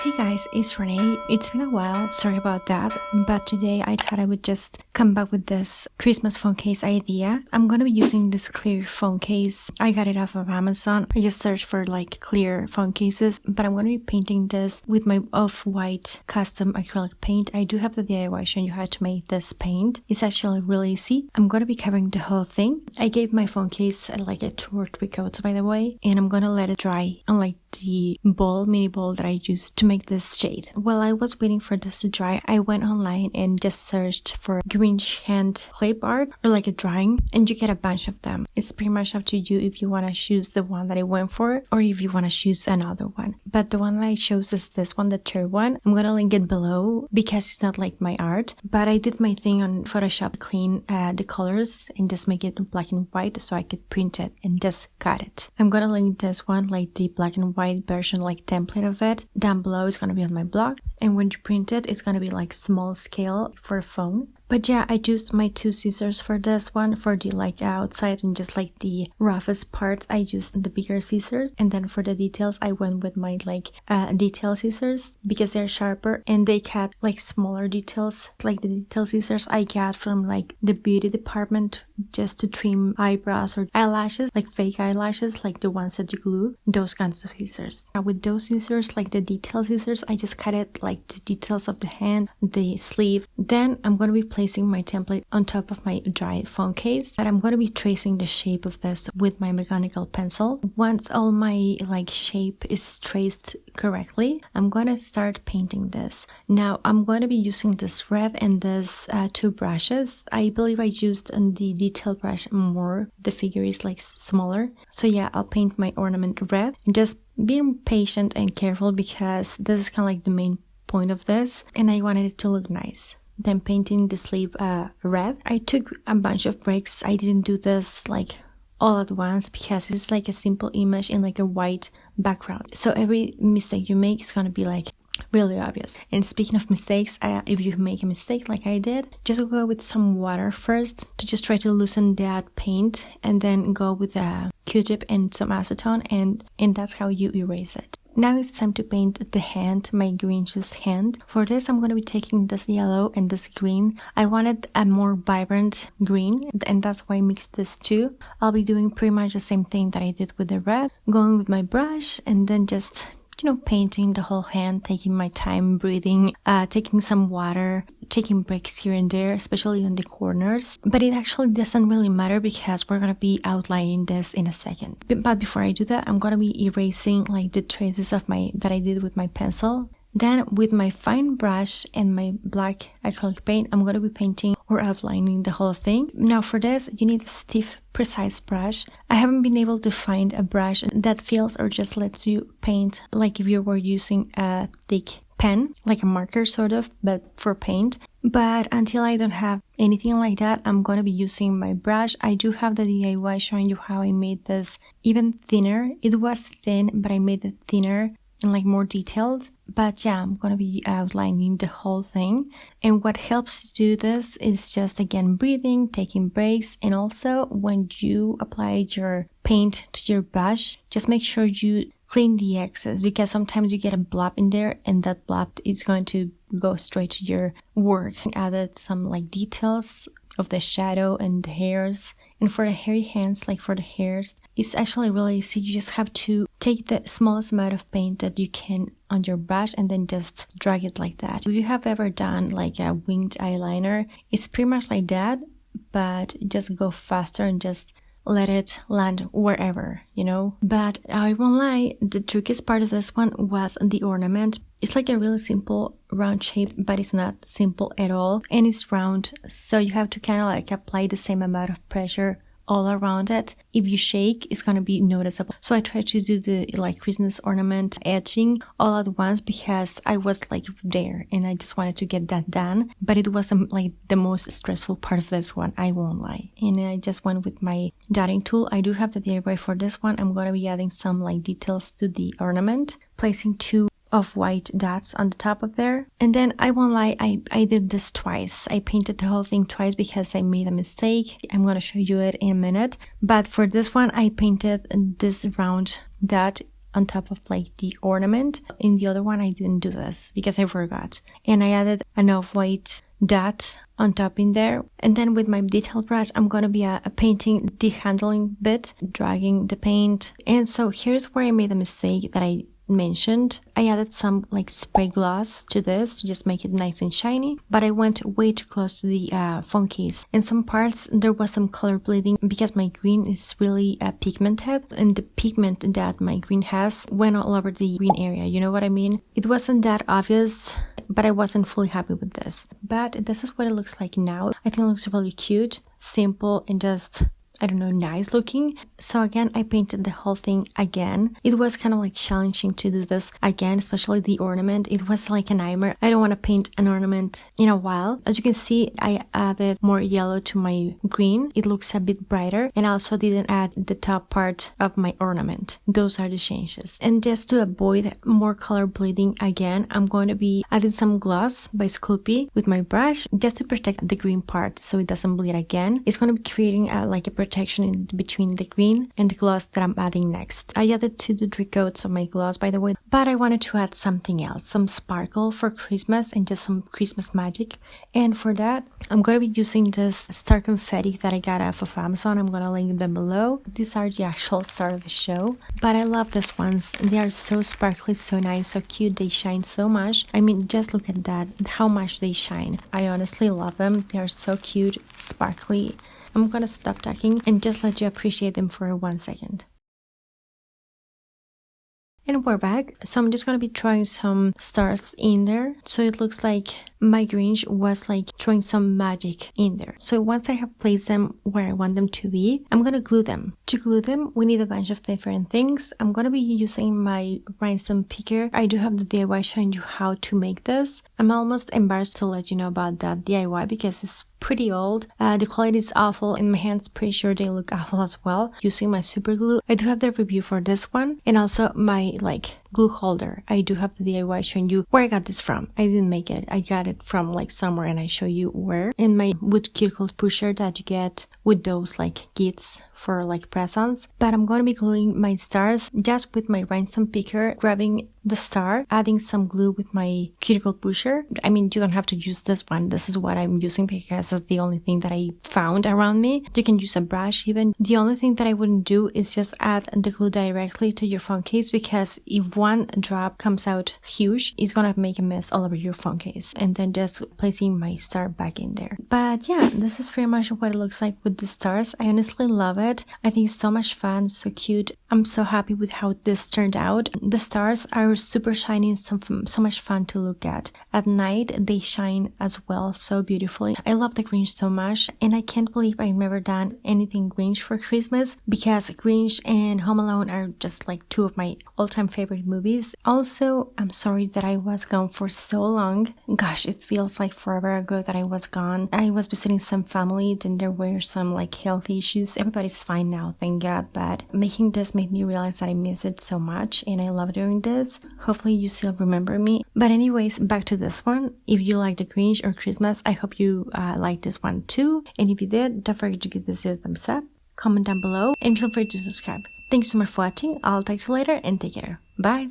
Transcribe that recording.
Hey guys, it's Renee. It's been a while, sorry about that, but today I thought I would just come back with this Christmas phone case idea. I'm gonna be using this clear phone case. I got it off of Amazon. I just searched for like clear phone cases, but I'm gonna be painting this with my off-white custom acrylic paint. I do have the DIY showing you how to make this paint. It's actually really easy. I'm gonna be covering the whole thing. I gave my phone case like a 2 or 3 coats, by the way, and I'm gonna let it dry on like the mini bowl that I used to make this shade. While I was waiting for this to dry, I went online and just searched for Grinch Hand clip art or like a drawing, and you get a bunch of them. It's pretty much up to you if you want to choose the one that I went for or if you want to choose another one. But the one that I chose is this one, the third one. I'm gonna link it below because it's not like my art, but I did my thing on Photoshop, clean the colors and just make it black and white so I could print it and just cut it. I'm gonna link this one, like the black and white version, like template of it, down below. It's gonna be on my blog, and when you print it, it's gonna be like small scale for a phone. But yeah, I used my 2 scissors for this one, for the like outside and just like the roughest parts I used the bigger scissors, and then for the details I went with my like detail scissors because they're sharper and they cut like smaller details. Like the detail scissors I got from like the beauty department just to trim eyebrows or eyelashes, like fake eyelashes, like the ones that you glue, those kinds of scissors. Now with those scissors, like the detail scissors, I just cut it like the details of the hand, the sleeve. Then I'm going to be placing my template on top of my dry phone case, and I'm going to be tracing the shape of this with my mechanical pencil. Once all my like shape is traced correctly, I'm going to start painting this. Now I'm going to be using this red and this 2 brushes. I believe I used the detail brush more. The figure is like smaller. So yeah, I'll paint my ornament red and just being patient and careful because this is kind of like the main point of this and I wanted it to look nice. Then painting the sleeve red. I took a bunch of breaks. I didn't do this like all at once because it's like a simple image in like a white background. So every mistake you make is gonna be like really obvious. And speaking of mistakes, if you make a mistake like I did, just go with some water first to just try to loosen that paint, and then go with a Q-tip and some acetone, and that's how you erase it. Now it's time to paint the hand, my Grinch's hand. For this, I'm going to be taking this yellow and this green. I wanted a more vibrant green, and that's why I mixed these two. I'll be doing pretty much the same thing that I did with the red, going with my brush and then just painting the whole hand, taking my time, breathing, taking some water, taking breaks here and there, especially on the corners. But it actually doesn't really matter because we're gonna be outlining this in a second. But before I do that, I'm gonna be erasing like the traces of that I did with my pencil. Then with my fine brush and my black acrylic paint, I'm going to be painting or outlining the whole thing. Now for this, you need a stiff, precise brush. I haven't been able to find a brush that feels or just lets you paint like if you were using a thick pen, like a marker sort of, but for paint. But until I don't have anything like that, I'm going to be using my brush. I do have the DIY showing you how I made this even thinner. It was thin, but I made it thinner and like more detailed. But yeah, I'm gonna be outlining the whole thing, and what helps to do this is just again breathing, taking breaks, and also when you apply your paint to your brush, just make sure you clean the excess because sometimes you get a blob in there and that blob is going to go straight to your work. Added some like details of the shadow and the hairs, and for the hairy hands, like for the hairs, it's actually really easy. You just have to take the smallest amount of paint that you can on your brush and then just drag it like that. If you have ever done like a winged eyeliner, it's pretty much like that, but just go faster and just let it land wherever, But I won't lie, the trickiest part of this one was the ornament. It's like a really simple round shape, but it's not simple at all, and it's round, so you have to kind of like apply the same amount of pressure all around it. If you shake, it's gonna be noticeable. So I tried to do the like Christmas ornament edging all at once because I was like there and I just wanted to get that done, but it wasn't like the most stressful part of this one, I won't lie. And I just went with my dotting tool. I do have the DIY for this one. I'm gonna be adding some like details to the ornament, placing 2 of white dots on the top of there. And then I won't lie, I did this twice. I painted the whole thing twice because I made a mistake. I'm gonna show you it in a minute. But for this one, I painted this round dot on top of like the ornament. In the other one I didn't do this because I forgot, and I added an off-white dot on top in there. And then with my detail brush I'm gonna be painting the handling bit, dragging the paint. And so here's where I made a mistake that I mentioned. I added some like spray gloss to this to just make it nice and shiny, but I went way too close to the phone case. In some parts there was some color bleeding because my green is really pigmented, and the pigment that my green has went all over the green area, you know what I mean? It wasn't that obvious, but I wasn't fully happy with this. But this is what it looks like now. I think it looks really cute, simple, and just, I don't know, nice looking. So again, I painted the whole thing again. It was kind of like challenging to do this again, especially the ornament. It was like a nightmare. I don't want to paint an ornament in a while. As you can see, I added more yellow to my green. It looks a bit brighter, and I also didn't add the top part of my ornament. Those are the changes. And just to avoid more color bleeding again, I'm going to be adding some gloss by Sculpey with my brush just to protect the green part so it doesn't bleed again. It's going to be creating like a protection in between the green and the gloss that I'm adding next. I added 2 to 3 coats of my gloss, by the way, but I wanted to add something else, some sparkle for Christmas and just some Christmas magic. And for that, I'm going to be using this star confetti that I got off of Amazon. I'm going to link them below. These are the actual star of the show, but I love these ones. They are so sparkly, so nice, so cute. They shine so much. I mean, just look at that, how much they shine. I honestly love them. They are so cute, sparkly. I'm gonna stop talking and just let you appreciate them for 1 second. And we're back. So I'm just gonna be throwing some stars in there, so it looks like my Grinch was like throwing some magic in there. So once I have placed them where I want them to be, I'm gonna glue them. To glue them, we need a bunch of different things. I'm gonna be using my rhinestone picker. I do have the DIY showing you how to make this. I'm almost embarrassed to let you know about that DIY because it's pretty old. The quality is awful, and my hands pretty sure they look awful as well using my super glue. I do have the review for this one, and also my like glue holder. I do have the DIY showing you where I got this from. I didn't make it. I got it from like somewhere, and I show you where. And my wood cuticle pusher that you get with those like kits for like presents. But I'm going to be gluing my stars just with my rhinestone picker, grabbing the star, adding some glue with my cuticle pusher. I mean, you don't have to use this one. This is what I'm using because that's the only thing that I found around me. You can use a brush even. The only thing that I wouldn't do is just add the glue directly to your phone case, because if one drop comes out huge, it's gonna make a mess all over your phone case. And then just placing my star back in there. But yeah, this is pretty much what it looks like with the stars. I honestly love it. I think it's so much fun, so cute. I'm so happy with how this turned out. The stars are super shiny and so much fun to look at. At night, they shine as well so beautifully. I love the Grinch so much, and I can't believe I've never done anything Grinch for Christmas, because Grinch and Home Alone are just like 2 of my all-time favorite movies. Also, I'm sorry that I was gone for so long. Gosh, it feels like forever ago that I was gone. I was visiting some family, then there were some like health issues. Everybody's fine now, thank God, but making this made me realize that I miss it so much, and I love doing this. Hopefully you still remember me. But anyways, back to this one. If you like the Grinch or Christmas, I hope you like this one too. And if you did, don't forget to give this video a thumbs up, comment down below, and feel free to subscribe. Thanks so much for watching. I'll talk to you later, and take care. Bye.